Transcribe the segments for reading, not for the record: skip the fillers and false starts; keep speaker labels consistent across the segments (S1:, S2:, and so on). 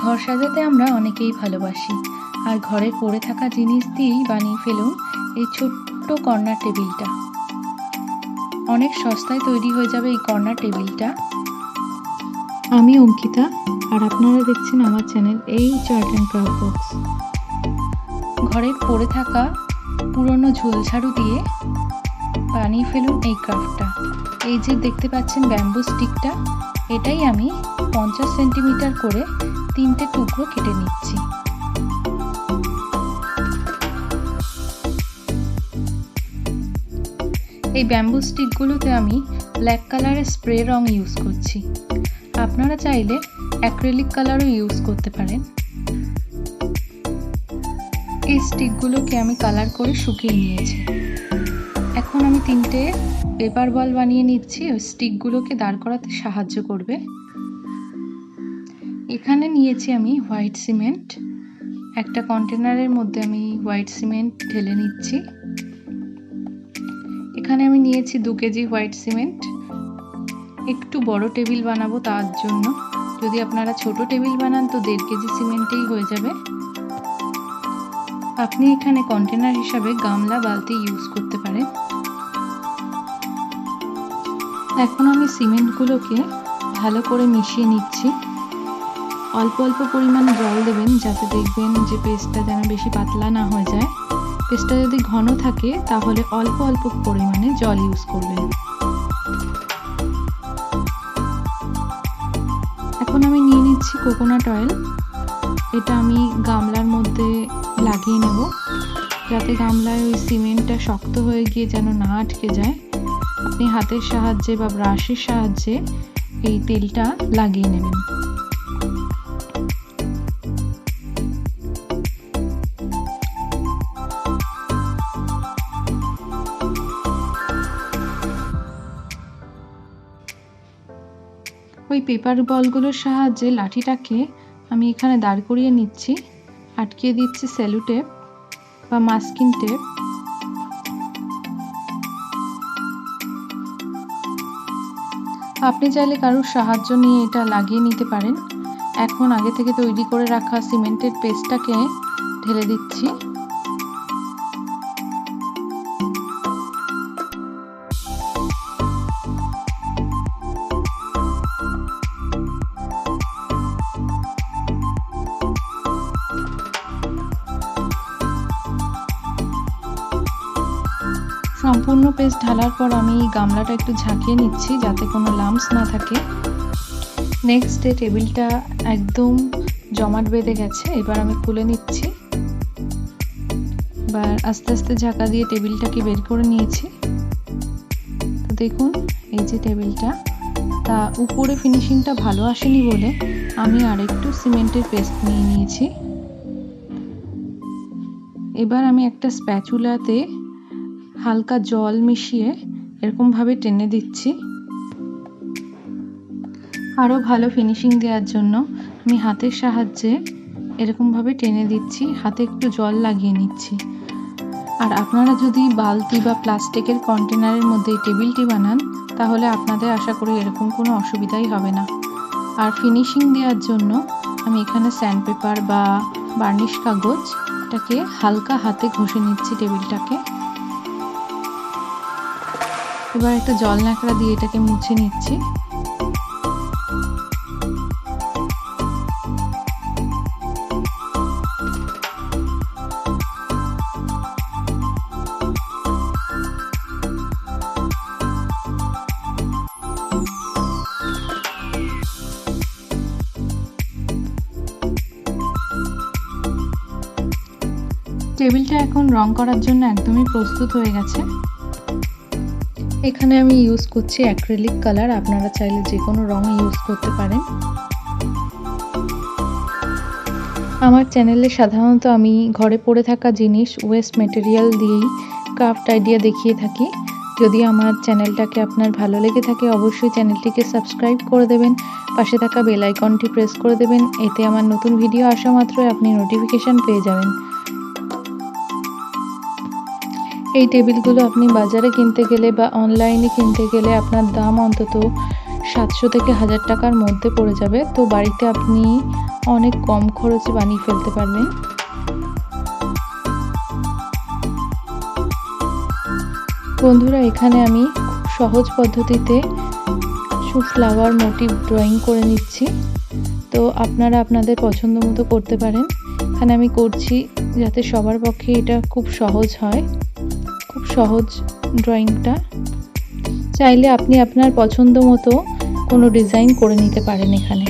S1: ঘর সাজাতে আমরা অনেকেই ভালোবাসি, আর ঘরের পড়ে থাকা জিনিস দিয়েই বানিয়ে ফেলুন এই ছোট্ট কর্নার টেবিলটা। অনেক সস্তায় তৈরি হয়ে যাবে এই কর্নার টেবিলটা। আমি অঙ্কিতা, আর আপনারা দেখছেন আমার চ্যানেল এই আর্ট অ্যান্ড ক্রাফট বক্স। ঘরের পড়ে থাকা পুরনো ঝোলঝাড়ু দিয়ে বানিয়ে ফেলুন এই ক্রাফটটা। এই যে দেখতে পাচ্ছেন ব্যাম্বু স্টিকটা, এটাই আমি 50 সেন্টিমিটার করে 3টে টুকরো কেটে নিচ্ছি। এই ব্যাম্বু স্টিকগুলোতে আমি ব্ল্যাক কালারের স্প্রে রং ইউজ করছি। আপনারা চাইলে অ্যাক্রিলিক কালারও ইউজ করতে পারেন। এই স্টিকগুলোকে আমি কালার করে শুকিয়ে নিয়েছি। এখন আমি 3টে পেপার বল বানিয়ে নিচ্ছি, ওই স্টিকগুলোকে দাঁড় করাতে সাহায্য করবে। এখানে নিয়েছি আমি হোয়াইট সিমেন্ট। একটা কন্টেনারের মধ্যে আমি হোয়াইট সিমেন্ট ঢেলে নিচ্ছি। এখানে আমি নিয়েছি 2 কেজি হোয়াইট সিমেন্ট। একটু বড় টেবিল বানাবো, তার জন্য। যদি আপনারা ছোট টেবিল বানান তো 1.5 কেজি সিমেন্টেই হয়ে যাবে। আপনি এখানে কন্টেনার হিসাবে গামলা, বালতি ইউজ করতে পারেন। এখন আমি সিমেন্টগুলোকে ভালো করে মিশিয়ে নিচ্ছি। অল্প অল্প পরিমাণে জল দেবেন, যাতে দেখবেন যে পেস্টটা যেন বেশি পাতলা না হয়ে যায়। পেস্টটা যদি ঘন থাকে তাহলে অল্প অল্প পরিমাণে জল ইউজ করবেন। এখন আমি নিয়ে নিচ্ছি কোকোনাট অয়েল। এটা আমি গামলার মধ্যে লাগিয়ে নেব, যাতে গামলায় ওই সিমেন্টটা শক্ত হয়ে গিয়ে যেন না আটকে যায়। আপনি হাতের সাহায্যে বা ব্রাশের সাহায্যে এই তেলটা লাগিয়ে নেবেন। ওই পেপার বলগুলোর সাহায্যে লাঠিটাকে আমি এখানে দাঁড় করিয়ে নিচ্ছি। আটকিয়ে দিচ্ছি সেলো টেপ বা মাস্কিং টেপ। আপনি চাইলে কারোর সাহায্য নিয়ে এটা লাগিয়ে নিতে পারেন। এখন আগে থেকে তৈরি করে রাখা সিমেন্টের পেস্টটাকে ঢেলে দিচ্ছি। সম্পূর্ণ পেস্ট ঢালার পর আমি গামলাটা একটু ঝাঁকিয়ে নিচ্ছি, যাতে কোনো লাম্পস না থাকে। নেক্সট ডে টেবিলটা একদম জমাট বেঁধে গেছে। এবার আমি খুলে নিচ্ছি। এবার আস্তে আস্তে ঝাঁকা দিয়ে টেবিলটাকে বের করে নিয়েছি। তো দেখুন এই যে টেবিলটা, তা উপরে ফিনিশিংটা ভালো আসেনি বলে আমি আরেকটু সিমেন্টের পেস্ট নিয়ে নিয়েছি। এবার আমি একটা স্প্যাচুলাতে হালকা জল মিশিয়ে এরকমভাবে টেনে দিচ্ছি। আরও ভালো ফিনিশিং দেওয়ার জন্য আমি হাতের সাহায্যে এরকমভাবে টেনে দিচ্ছি, হাতে একটু জল লাগিয়ে নিচ্ছি। আর আপনারা যদি বালতি বা প্লাস্টিকের কন্টেনারের মধ্যে টেবিলটি বানান, তাহলে আপনাদের আশা করি এরকম কোনো অসুবিধাই হবে না। আর ফিনিশিং দেওয়ার জন্য আমি এখানে স্যান্ডপেপার বা ভার্নিশ কাগজ এটাকে হালকা হাতে ঘষে নিচ্ছি টেবিলটাকে। এবার একটা জল ন্যাকড়া দিয়ে এটাকে মুছে নিচ্ছি। টেবিলটা এখন রং করার জন্য একদমই প্রস্তুত হয়ে গেছে। এখানে আমি ইউজ করছি অ্যাক্রিলিক কালার। আপনারা চাইলে যে কোনো রং ইউজ করতে পারেন। আমার চ্যানেলে সাধারণত আমি ঘরে পড়ে থাকা জিনিস, ওয়েস্ট মেটেরিয়াল দিয়েই ক্রাফট আইডিয়া দেখিয়ে থাকি। যদি আমার চ্যানেলটাকে আপনার ভালো লেগে থাকে, অবশ্যই চ্যানেলটিকে সাবস্ক্রাইব করে দেবেন, পাশে থাকা বেল আইকনটি প্রেস করে দেবেন। এতে আমার নতুন ভিডিও আসা মাত্রই আপনি নোটিফিকেশান পেয়ে যাবেন। এই টেবিলগুলো আপনি বাজারে কিনতে গেলে বা অনলাইনে কিনতে গেলে আপনার দাম অন্তত 700 থেকে 1000 টাকার মধ্যে পড়ে যাবে। তো বাড়িতে আপনি অনেক কম খরচে বানিয়ে ফেলতে পারবেন। বন্ধুরা, এখানে আমি খুব সহজ পদ্ধতিতে কিছু ফ্লাওয়ার মোটিভ ড্রয়িং করে নিচ্ছি। তো আপনারা আপনাদের পছন্দ মতো করতে পারেন। এখানে আমি করছি যাতে সবার পক্ষে এটা খুব সহজ হয়। খুব সহজ ড্রয়িংটা। চাইলে আপনি আপনার পছন্দ মতো কোনো ডিজাইন করে নিতে পারেন এখানে।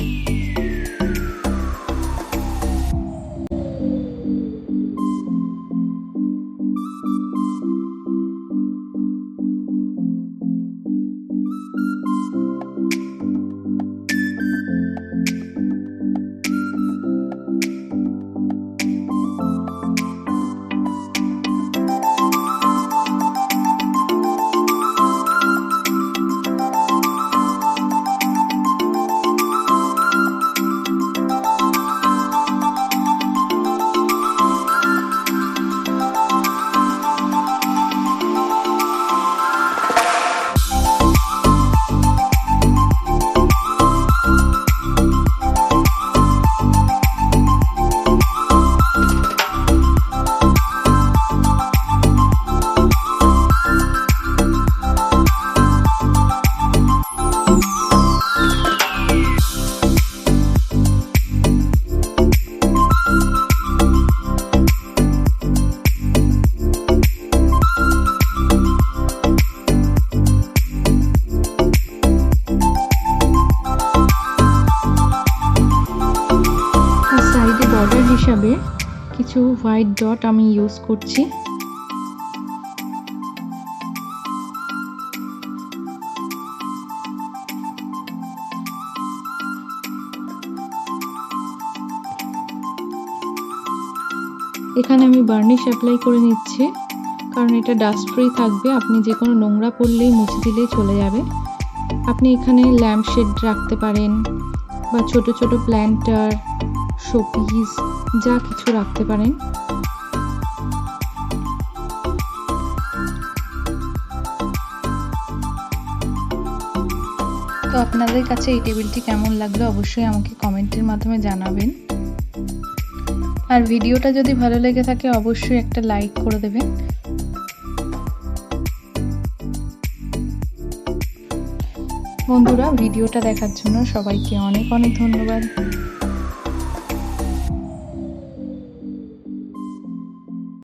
S1: বর্ডার হিসাবে কিছু হোয়াইট ডট আমি ইউজ করছি। এখানে আমি বার্নিশ অ্যাপ্লাই করে নিচ্ছি, কারণ এটা ডাস্ট ফ্রি থাকবে। আপনি যে কোনো নোংরা পড়লেই মুছে দিলেই চলে যাবে। আপনি এখানে ল্যাম্প শেড রাখতে পারেন বা ছোট ছোট প্ল্যান্টার, শোপিস, যা কিছু রাখতে পারেন। তো আপনাদের কাছে এই টেবিলটি কেমন লাগলো অবশ্যই আমাকে কমেন্টের মাধ্যমে জানাবেন। আর ভিডিওটা যদি ভালো লেগে থাকে অবশ্যই একটা লাইক করে দেবেন। বন্ধুরা, ভিডিওটা দেখার জন্য সবাইকে অনেক অনেক ধন্যবাদ।